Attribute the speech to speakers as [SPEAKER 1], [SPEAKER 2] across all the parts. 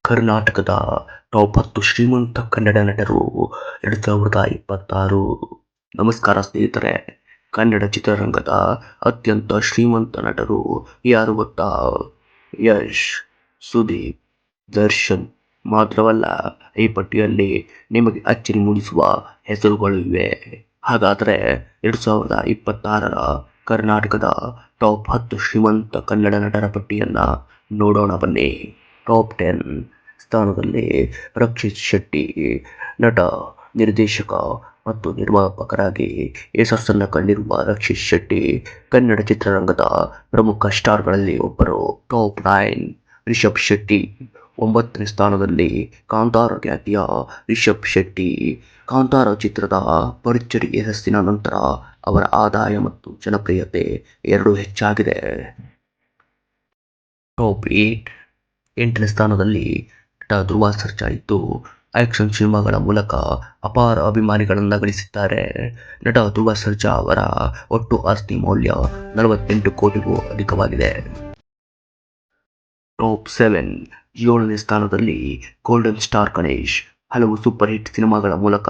[SPEAKER 1] ಕರ್ನಾಟಕದ ಟಾಪ್ 10 ಶ್ರೀಮಂತ ಕನ್ನಡ ನಟರು 2026. ನಮಸ್ಕಾರ ಸ್ನೇಹಿತರೆ. ಕನ್ನಡ ಚಿತ್ರರಂಗದ ಅತ್ಯಂತ ಶ್ರೀಮಂತ ನಟರು ಯಾರು ಗೊತ್ತಾ? ಯಶ್, ಸುದೀಪ್, ದರ್ಶನ್ ಮಾತ್ರವಲ್ಲ, ಈ ಪಟ್ಟಿಯಲ್ಲಿ ನಿಮಗೆ ಅಚ್ಚರಿ ಮೂಡಿಸುವ ಹೆಸರುಗಳು ಇವೆ. ಹಾಗಾದರೆ 2026ರ ಕರ್ನಾಟಕದ ಟಾಪ್ 10 ಶ್ರೀಮಂತ ಕನ್ನಡ ನಟರ ಪಟ್ಟಿಯನ್ನ ನೋಡೋಣ ಬನ್ನಿ. ಟಾಪ್ 10 ಸ್ಥಾನದಲ್ಲಿ ರಕ್ಷಿತ್ ಶೆಟ್ಟಿ. ನಟ, ನಿರ್ದೇಶಕ ಮತ್ತು ನಿರ್ಮಾಪಕರಾಗಿ ಯಶಸ್ಸನ್ನು ಕಂಡಿರುವ ರಕ್ಷಿತ್ ಶೆಟ್ಟಿ ಕನ್ನಡ ಚಿತ್ರರಂಗದ ಪ್ರಮುಖ ಸ್ಟಾರ್ಗಳಲ್ಲಿ ಒಬ್ಬರು. ಟಾಪ್ 9 ರಿಷಬ್ ಶೆಟ್ಟಿ. 9ನೇ ಸ್ಥಾನದಲ್ಲಿ ಕಾಂತಾರ ಖ್ಯಾತಿಯ ರಿಷಬ್ ಶೆಟ್ಟಿ. ಕಾಂತಾರ ಚಿತ್ರದ ಭರ್ಜರಿ ಯಶಸ್ಸಿನ ನಂತರ ಅವರ ಆದಾಯ ಮತ್ತು ಜನಪ್ರಿಯತೆ ಎರಡೂ ಹೆಚ್ಚಾಗಿದೆ. ಟಾಪ್ 8ನೇ ಸ್ಥಾನದಲ್ಲಿ ನಟ ಧ್ರುವ ಸರ್ಜಾ ಇದ್ದು, ಆಕ್ಷನ್ ಸಿನಿಮಾಗಳ ಮೂಲಕ ಅಪಾರ ಅಭಿಮಾನಿಗಳನ್ನ ಗಳಿಸಿದ್ದಾರೆ. ನಟ ಧ್ರುವ ಸರ್ಜಾ ಅವರ ಒಟ್ಟು ಆಸ್ತಿ ಮೌಲ್ಯ 48 ಕೋಟಿಗೂ ಅಧಿಕವಾಗಿದೆ. ಟಾಪ್ 7ನೇ ಸ್ಥಾನದಲ್ಲಿ ಗೋಲ್ಡನ್ ಸ್ಟಾರ್ ಗಣೇಶ್. ಹಲವು ಸೂಪರ್ ಹಿಟ್ ಸಿನಿಮಾಗಳ ಮೂಲಕ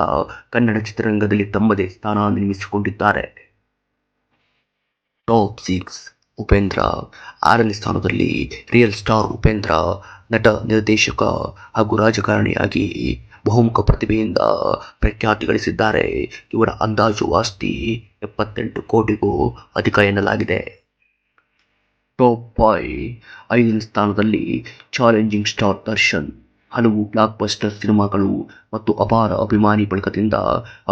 [SPEAKER 1] ಕನ್ನಡ ಚಿತ್ರರಂಗದಲ್ಲಿ ತಮ್ಮದೇ ಸ್ಥಾನ ನಿರ್ಮಿಸಿಕೊಂಡಿದ್ದಾರೆ. ಟಾಪ್ 6 ಉಪೇಂದ್ರ. 6ನೇ ಸ್ಥಾನದಲ್ಲಿ ರಿಯಲ್ ಸ್ಟಾರ್ ಉಪೇಂದ್ರ. ನಟ, ನಿರ್ದೇಶಕ ಹಾಗೂ ರಾಜಕಾರಣಿಯಾಗಿ ಬಹುಮುಖ ಪ್ರತಿಭೆಯಿಂದ ಪ್ರಖ್ಯಾತಿ ಗಳಿಸಿದ್ದಾರೆ. ಇವರ ಅಂದಾಜು ಆಸ್ತಿ 78 ಕೋಟಿಗೂ ಅಧಿಕ ಎನ್ನಲಾಗಿದೆ. ಟಾಪ್ 5ನೇ ಸ್ಥಾನದಲ್ಲಿ ಚಾಲೆಂಜಿಂಗ್ ಸ್ಟಾರ್ ದರ್ಶನ್. ಹಲವು ಬ್ಲಾಕ್ ಬಸ್ಟರ್ ಸಿನಿಮಾಗಳು ಮತ್ತು ಅಪಾರ ಅಭಿಮಾನಿ ಬಳಗದಿಂದ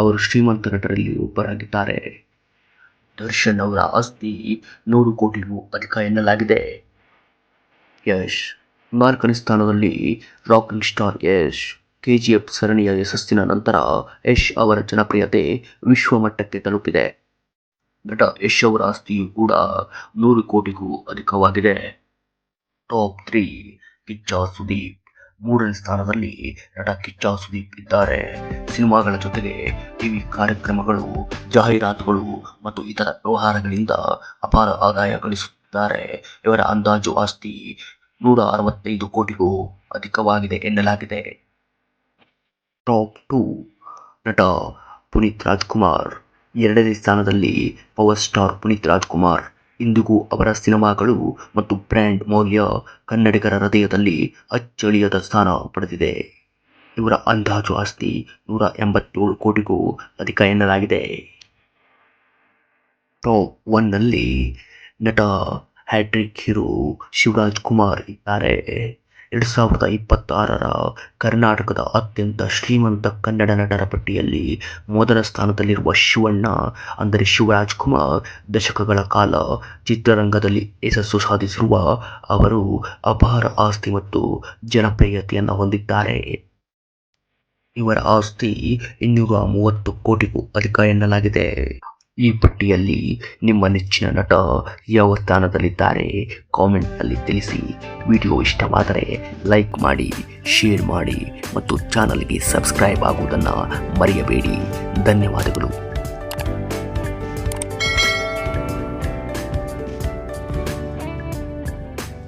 [SPEAKER 1] ಅವರು ಶ್ರೀಮಂತ ನಟರಲ್ಲಿ ಒಬ್ಬರಾಗಿದ್ದಾರೆ. ದರ್ಶನ್ ಅವರ ಆಸ್ತಿ 100 ಕೋಟಿಗೂ ಅಧಿಕ ಎನ್ನಲಾಗಿದೆ. ಯಶ್. 4ನೇ ಸ್ಥಾನದಲ್ಲಿ ರಾಕಿಂಗ್ ಸ್ಟಾರ್ ಯಶ್. KGF ಸರಣಿಯ ಯಶಸ್ಸಿನ ನಂತರ ಯಶ್ ಅವರ ಜನಪ್ರಿಯತೆ ವಿಶ್ವಮಟ್ಟಕ್ಕೆ ತಲುಪಿದೆ. ನಟ ಯಶ್ ಅವರ ಆಸ್ತಿಯೂ ಕೂಡ 100 ಕೋಟಿಗೂ ಅಧಿಕವಾಗಿದೆ. ಟಾಪ್ 3 ಕಿಚ್ಚ ಸುದೀಪ್. 3ನೇ ಸ್ಥಾನದಲ್ಲಿ ನಟ ಕಿಚ್ಚ ಸುದೀಪ್ ಇದ್ದಾರೆ. ಸಿನಿಮಾಗಳ ಜೊತೆಗೆ ಟಿವಿ ಕಾರ್ಯಕ್ರಮಗಳು, ಜಾಹೀರಾತುಗಳು ಮತ್ತು ಇತರ ವ್ಯವಹಾರಗಳಿಂದ ಅಪಾರ ಆದಾಯ ಗಳಿಸುತ್ತಿದ್ದಾರೆ. ಇವರ ಅಂದಾಜು ಆಸ್ತಿ 165 ಕೋಟಿಗೂ ಅಧಿಕವಾಗಿದೆ ಎನ್ನಲಾಗಿದೆ. ಟಾಪ್ 2 ನಟ ಪುನೀತ್ ರಾಜ್ಕುಮಾರ್. 2ನೇ ಸ್ಥಾನದಲ್ಲಿ ಪವರ್ ಸ್ಟಾರ್ ಪುನೀತ್ ರಾಜ್ಕುಮಾರ್. ಇಂದಿಗೂ ಅವರ ಸಿನಿಮಾಗಳು ಮತ್ತು ಬ್ರ್ಯಾಂಡ್ ಮೌಲ್ಯ ಕನ್ನಡಿಗರ ಹೃದಯದಲ್ಲಿ ಅಚ್ಚಳಿಯದ ಸ್ಥಾನ ಪಡೆದಿದೆ. ಇವರ ಅಂದಾಜು ಆಸ್ತಿ 187 ಕೋಟಿಗೂ ಅಧಿಕ ಎನ್ನಲಾಗಿದೆ. ಟಾಪ್ 1ನಲ್ಲಿ ನಟ ಹ್ಯಾಟ್ರಿಕ್ ಹೀರೋ ಶಿವರಾಜ್ ಕುಮಾರ್ ಇದ್ದಾರೆ. 2026ರ ಕರ್ನಾಟಕದ ಅತ್ಯಂತ ಶ್ರೀಮಂತ ಕನ್ನಡ ನಟರ ಪಟ್ಟಿಯಲ್ಲಿ ಮೊದಲ ಸ್ಥಾನದಲ್ಲಿರುವ ಶಿವಣ್ಣ ಅಂದರೆ ಶಿವರಾಜ್ ಕುಮಾರ್. ದಶಕಗಳ ಕಾಲ ಚಿತ್ರರಂಗದಲ್ಲಿ ಯಶಸ್ಸು ಸಾಧಿಸಿರುವ ಅವರು ಅಪಾರ ಆಸ್ತಿ ಮತ್ತು ಜನಪ್ರಿಯತೆಯನ್ನು ಹೊಂದಿದ್ದಾರೆ. ಇವರ ಆಸ್ತಿ 230 ಕೋಟಿಗೂ ಅಧಿಕ ಎನ್ನಲಾಗಿದೆ. ಈ ಪಟ್ಟಿಯಲ್ಲಿ ನಿಮ್ಮ ನೆಚ್ಚಿನ ನಟ ಯಾವ ಸ್ಥಾನದಲ್ಲಿದ್ದಾರೆ ಕಾಮೆಂಟ್ನಲ್ಲಿ ತಿಳಿಸಿ. ವಿಡಿಯೋ ಇಷ್ಟವಾದರೆ ಲೈಕ್ ಮಾಡಿ, ಶೇರ್ ಮಾಡಿ ಮತ್ತು ಚಾನಲ್ಗೆ ಸಬ್ಸ್ಕ್ರೈಬ್ ಆಗುವುದನ್ನು ಮರೆಯಬೇಡಿ. ಧನ್ಯವಾದಗಳು.